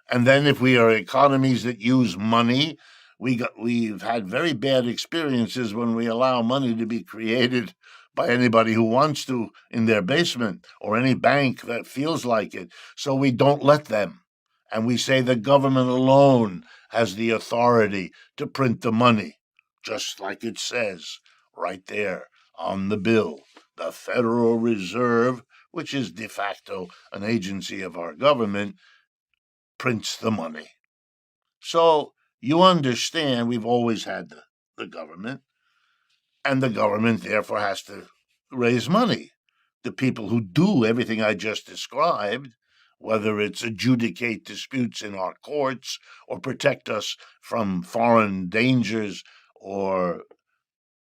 And then if we are economies that use money, we've had very bad experiences when we allow money to be created by anybody who wants to in their basement or any bank that feels like it. So we don't let them. And we say the government alone has the authority to print the money, just like it says right there on the bill. The Federal Reserve, which is de facto an agency of our government, prints the money. So you understand we've always had the government, and the government therefore has to raise money. The people who do everything I just described, whether it's adjudicate disputes in our courts or protect us from foreign dangers or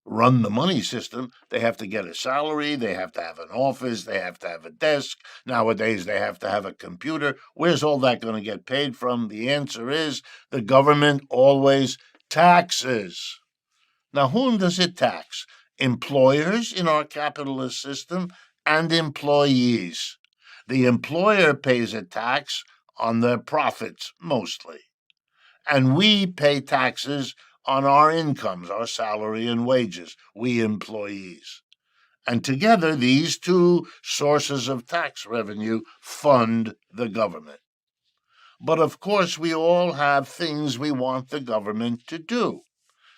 run the money system, they have to get a salary, they have to have an office, they have to have a desk. Nowadays, they have to have a computer. Where's all that going to get paid from? The answer is the government always taxes. Now, whom does it tax? Employers in our capitalist system and employees. The employer pays a tax on their profits, mostly. And we pay taxes on our incomes, our salary and wages, we employees. And together, these two sources of tax revenue fund the government. But of course, we all have things we want the government to do.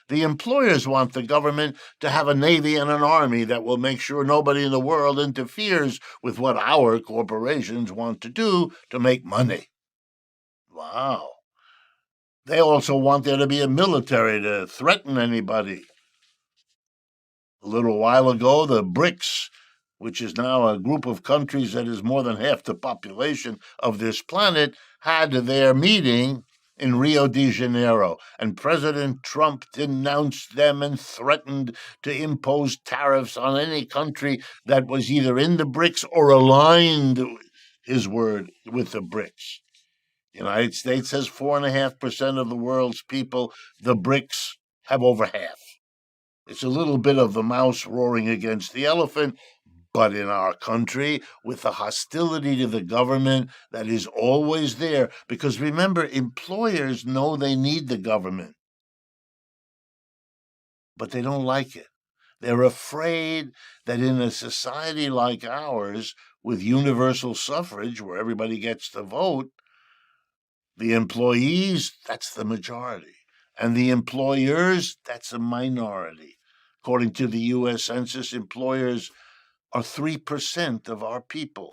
The employers want the government to have a navy and an army that will make sure nobody in the world interferes with what our corporations want to do to make money. Wow. They also want there to be a military to threaten anybody. A little while ago, the BRICS, which is now a group of countries that is more than half the population of this planet, had their meeting in Rio de Janeiro, and President Trump denounced them and threatened to impose tariffs on any country that was either in the BRICS or aligned, his word, with the BRICS. The United States has 4.5% of the world's people. The BRICS have over half. It's a little bit of the mouse roaring against the elephant, but in our country, with the hostility to the government that is always there, because remember, employers know they need the government, but they don't like it. They're afraid that in a society like ours, with universal suffrage, where everybody gets to vote, the employees, that's the majority. And the employers, that's a minority. According to the U.S. Census, employers are 3% of our people.